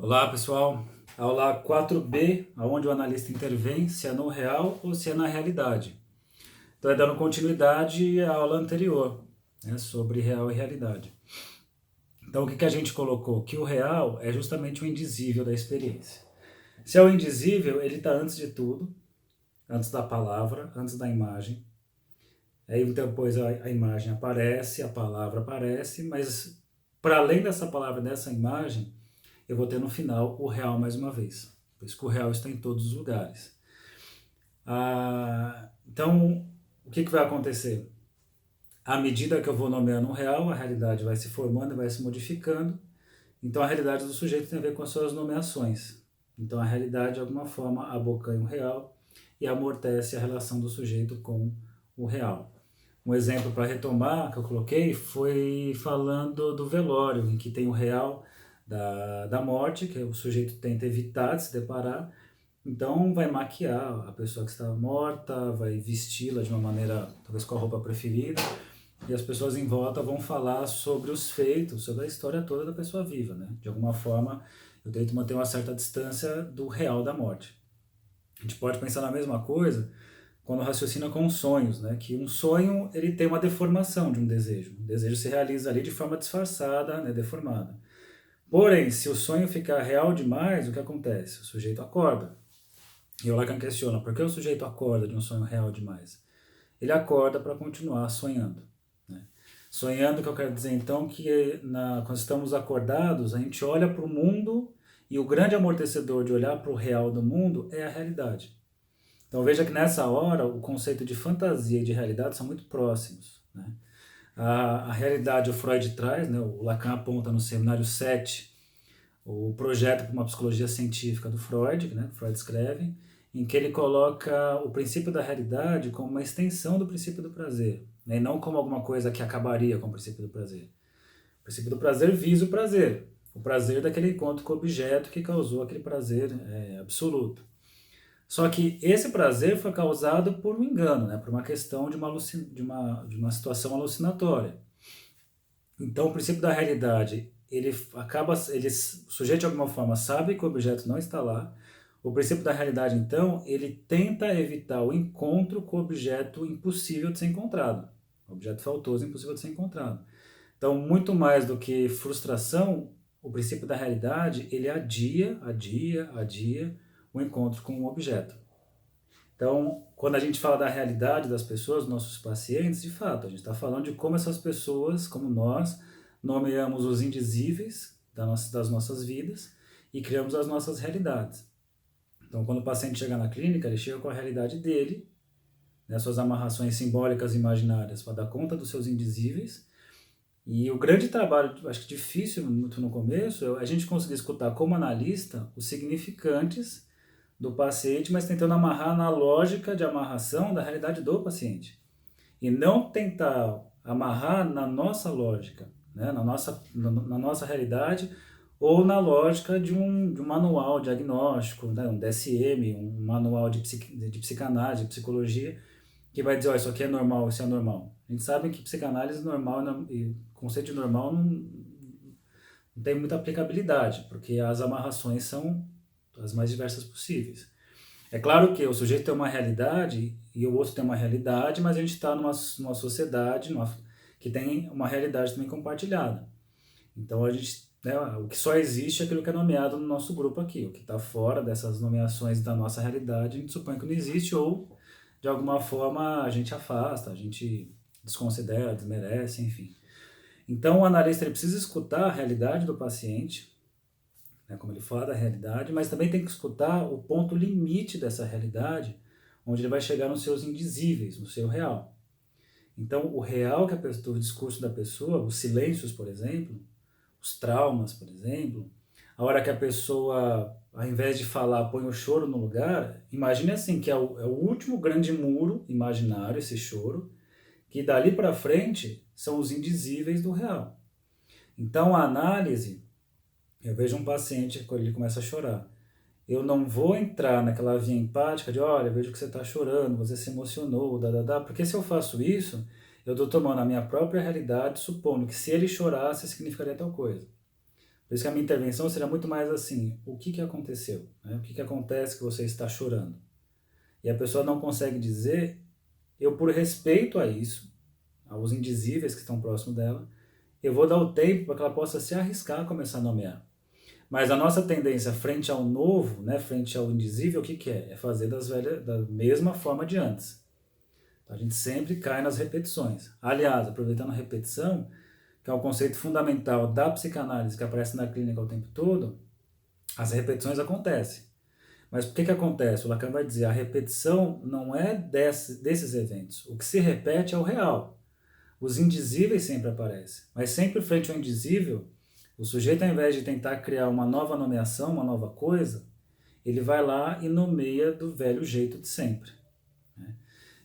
Olá pessoal, aula 4B, onde o analista intervém se é no real ou se é na realidade. Então é dando continuidade à aula anterior, né, sobre real e realidade. Então o que a gente colocou? Que o real é justamente o indizível da experiência. Se é o indizível, ele está antes de tudo, antes da palavra, antes da imagem. Aí depois a imagem aparece, a palavra aparece, mas para além dessa palavra, dessa imagem, eu vou ter no final o real mais uma vez. Por isso que o real está em todos os lugares. Então, o que vai acontecer? À medida que eu vou nomeando um real, a realidade vai se formando e vai se modificando. Então, a realidade do sujeito tem a ver com as suas nomeações. Então, a realidade, de alguma forma, abocanha o real e amortece a relação do sujeito com o real. Um exemplo para retomar que eu coloquei foi falando do velório, em que tem o real da morte, que o sujeito tenta evitar de se deparar, então vai maquiar a pessoa que está morta, vai vesti-la de uma maneira, talvez com a roupa preferida, e as pessoas em volta vão falar sobre os feitos, sobre a história toda da pessoa viva, né? De alguma forma, eu tento manter uma certa distância do real da morte. A gente pode pensar na mesma coisa quando raciocina com sonhos, né? Que um sonho ele tem uma deformação de um desejo. O desejo se realiza ali de forma disfarçada, né? Deformada. Porém, se o sonho ficar real demais, o que acontece? O sujeito acorda. E o Lacan questiona, por que o sujeito acorda de um sonho real demais? Ele acorda para continuar sonhando. Né? Sonhando, que eu quero dizer então que quando estamos acordados, a gente olha para o mundo e o grande amortecedor de olhar para o real do mundo é a realidade. Então veja que nessa hora o conceito de fantasia e de realidade são muito próximos. Né? A realidade o Freud traz, né? O Lacan aponta no Seminário 7 o projeto para uma psicologia científica do Freud, né? Freud escreve, em que ele coloca o princípio da realidade como uma extensão do princípio do prazer, né? E não como alguma coisa que acabaria com o princípio do prazer. O princípio do prazer visa o prazer daquele encontro com o objeto que causou aquele prazer absoluto. Só que esse prazer foi causado por um engano, né? Por uma questão de uma situação alucinatória. Então, o princípio da realidade, o sujeito de alguma forma sabe que o objeto não está lá. O princípio da realidade, então, ele tenta evitar o encontro com o objeto impossível de ser encontrado. O objeto faltoso, impossível de ser encontrado. Então, muito mais do que frustração, o princípio da realidade, ele adia o encontro com o objeto. Então, quando a gente fala da realidade das pessoas, nossos pacientes, de fato, a gente está falando de como essas pessoas, como nós, nomeamos os indizíveis das nossas vidas e criamos as nossas realidades. Então, quando o paciente chega na clínica, ele chega com a realidade dele, né, suas amarrações simbólicas e imaginárias para dar conta dos seus indizíveis. E o grande trabalho, acho que difícil muito no começo, é a gente conseguir escutar como analista os significantes do paciente, mas tentando amarrar na lógica de amarração da realidade do paciente. E não tentar amarrar na nossa lógica, né? na nossa realidade, ou na lógica de um manual diagnóstico, né? Um DSM, um manual de psicanálise, de psicologia, que vai dizer, oh, isso aqui é normal, isso é anormal. A gente sabe que psicanálise normal e conceito de normal não tem muita aplicabilidade, porque as amarrações são as mais diversas possíveis. É claro que o sujeito tem uma realidade e o outro tem uma realidade, mas a gente está numa sociedade que tem uma realidade também compartilhada. Então o que só existe é aquilo que é nomeado no nosso grupo aqui. O que está fora dessas nomeações da nossa realidade, a gente supõe que não existe ou, de alguma forma, a gente afasta, a gente desconsidera, desmerece, enfim. Então o analista ele precisa escutar a realidade do paciente, né, como ele fala da realidade, mas também tem que escutar o ponto limite dessa realidade, onde ele vai chegar nos seus indizíveis, no seu real. Então, o real o discurso da pessoa, os silêncios, por exemplo, os traumas, por exemplo, a hora que a pessoa, ao invés de falar, põe o choro no lugar, imagine assim, que é o último grande muro imaginário, esse choro, que dali para frente são os indizíveis do real. Então, a análise, eu vejo um paciente quando ele começa a chorar. Eu não vou entrar naquela via empática de, olha, vejo que você está chorando, você se emocionou, porque se eu faço isso, eu estou tomando a minha própria realidade, supondo que se ele chorasse, significaria tal coisa. Por isso que a minha intervenção seria muito mais assim, o que aconteceu? Né? O que acontece que você está chorando? E a pessoa não consegue dizer, eu por respeito a isso, aos indizíveis que estão próximos dela, eu vou dar o tempo para que ela possa se arriscar a começar a nomear. Mas a nossa tendência frente ao novo, né, frente ao indizível, o que, que é? É fazer da mesma forma de antes. Então, a gente sempre cai nas repetições. Aliás, aproveitando a repetição, que é um conceito fundamental da psicanálise que aparece na clínica o tempo todo, as repetições acontecem. Mas por que acontece? O Lacan vai dizer, a repetição não é desses eventos. O que se repete é o real. Os indizíveis sempre aparecem. Mas sempre frente ao indizível, o sujeito, ao invés de tentar criar uma nova nomeação, uma nova coisa, ele vai lá e nomeia do velho jeito de sempre. Né?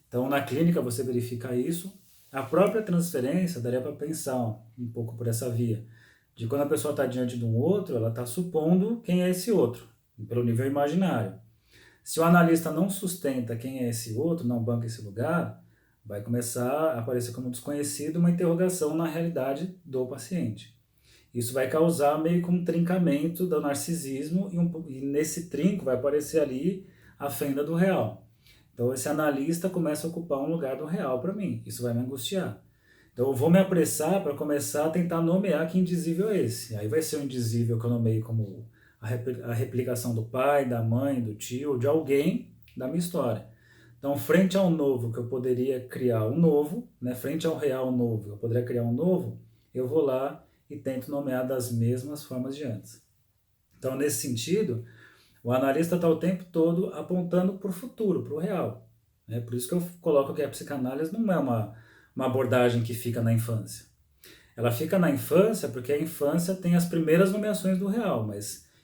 Então, na clínica, você verifica isso. A própria transferência, daria para pensar um pouco por essa via, de quando a pessoa está diante de um outro, ela está supondo quem é esse outro, pelo nível imaginário. Se o analista não sustenta quem é esse outro, não banca esse lugar, vai começar a aparecer como desconhecido uma interrogação na realidade do paciente. Isso vai causar meio que um trincamento do narcisismo e nesse trinco vai aparecer ali a fenda do real. Então esse analista começa a ocupar um lugar do real para mim. Isso vai me angustiar. Então eu vou me apressar para começar a tentar nomear que indizível é esse. Aí vai ser um indizível que eu nomeio como a replicação do pai, da mãe, do tio, de alguém da minha história. Então, frente ao novo, que eu poderia criar um novo, né? Frente ao real novo, eu poderia criar um novo, eu vou lá e tento nomear das mesmas formas de antes. Então, nesse sentido, o analista está o tempo todo apontando para o futuro, para o real. Né? Por isso que eu coloco que a psicanálise não é uma abordagem que fica na infância. Ela fica na infância porque a infância tem as primeiras nomeações do real,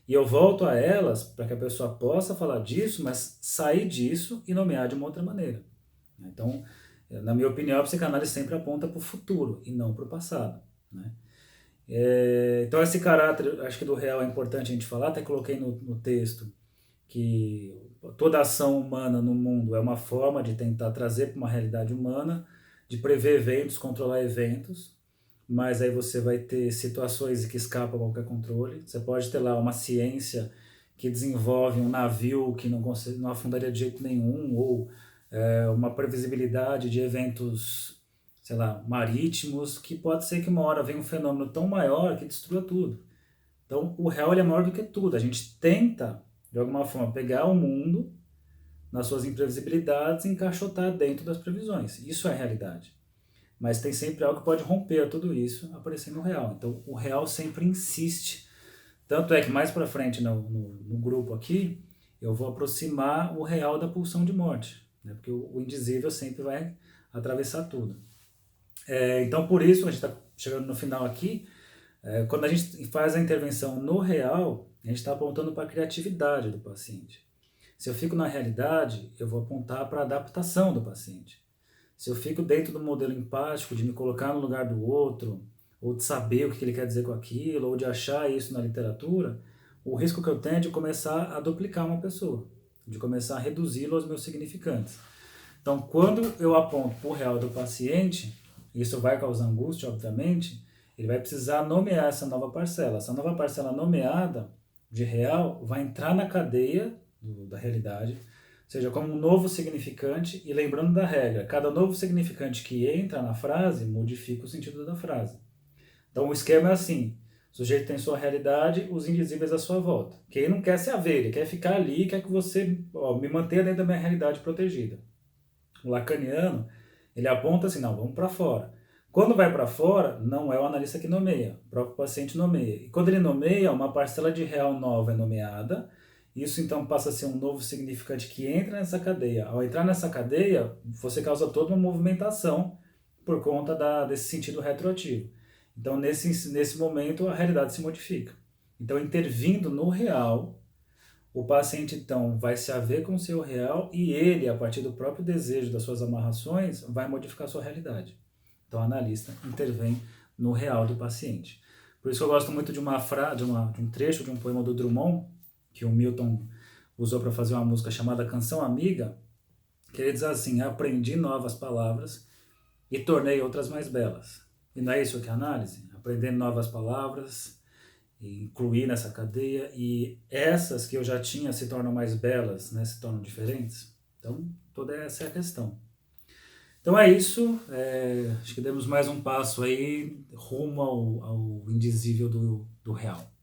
e eu volto a elas para que a pessoa possa falar disso, mas sair disso e nomear de uma outra maneira. Então, na minha opinião, a psicanálise sempre aponta para o futuro e não para o passado. Né? Então, esse caráter, acho que do real é importante a gente falar, até coloquei no texto que toda ação humana no mundo é uma forma de tentar trazer para uma realidade humana, de prever eventos, controlar eventos, mas aí você vai ter situações que escapam a qualquer controle. Você pode ter lá uma ciência que desenvolve um navio que não afundaria de jeito nenhum, ou uma previsibilidade de eventos, sei lá, marítimos, que pode ser que uma hora venha um fenômeno tão maior que destrua tudo. Então, o real ele é maior do que tudo. A gente tenta, de alguma forma, pegar o mundo nas suas imprevisibilidades e encaixotar dentro das previsões. Isso é a realidade. Mas tem sempre algo que pode romper tudo isso aparecendo no real. Então, o real sempre insiste. Tanto é que mais para frente no grupo aqui, eu vou aproximar o real da pulsão de morte. Né? Porque o indizível sempre vai atravessar tudo. Então, por isso, a gente está chegando no final aqui. Quando a gente faz a intervenção no real, a gente está apontando para a criatividade do paciente. Se eu fico na realidade, eu vou apontar para a adaptação do paciente. Se eu fico dentro do modelo empático, de me colocar no lugar do outro, ou de saber o que ele quer dizer com aquilo, ou de achar isso na literatura, o risco que eu tenho é de começar a duplicar uma pessoa, de começar a reduzi-lo aos meus significantes. Então, quando eu aponto para o real do paciente, isso vai causar angústia, obviamente, ele vai precisar nomear essa nova parcela. Essa nova parcela nomeada de real vai entrar na cadeia da realidade, ou seja, como um novo significante, e lembrando da regra, cada novo significante que entra na frase modifica o sentido da frase. Então o esquema é assim, o sujeito tem sua realidade, os indizíveis à sua volta. Quem não quer se haver, ele quer ficar ali, quer que você me mantenha dentro da minha realidade protegida. O lacaniano, ele aponta assim, não, vamos para fora. Quando vai para fora, não é o analista que nomeia, o próprio paciente nomeia. E quando ele nomeia, uma parcela de real nova é nomeada, isso então passa a ser um novo significante que entra nessa cadeia. Ao entrar nessa cadeia, você causa toda uma movimentação por conta desse sentido retroativo. Então, nesse momento, a realidade se modifica. Então, intervindo no real, o paciente, então, vai se haver com o seu real e ele, a partir do próprio desejo das suas amarrações, vai modificar a sua realidade. Então, o analista intervém no real do paciente. Por isso que eu gosto muito de um trecho de um poema do Drummond, que o Milton usou para fazer uma música chamada Canção Amiga, que ele diz assim, aprendi novas palavras e tornei outras mais belas. E não é isso que é análise? Aprendendo novas palavras e incluir nessa cadeia, e essas que eu já tinha se tornam mais belas, né, se tornam diferentes. Então, toda essa é a questão. Então é isso, acho que demos mais um passo aí rumo ao indizível do real.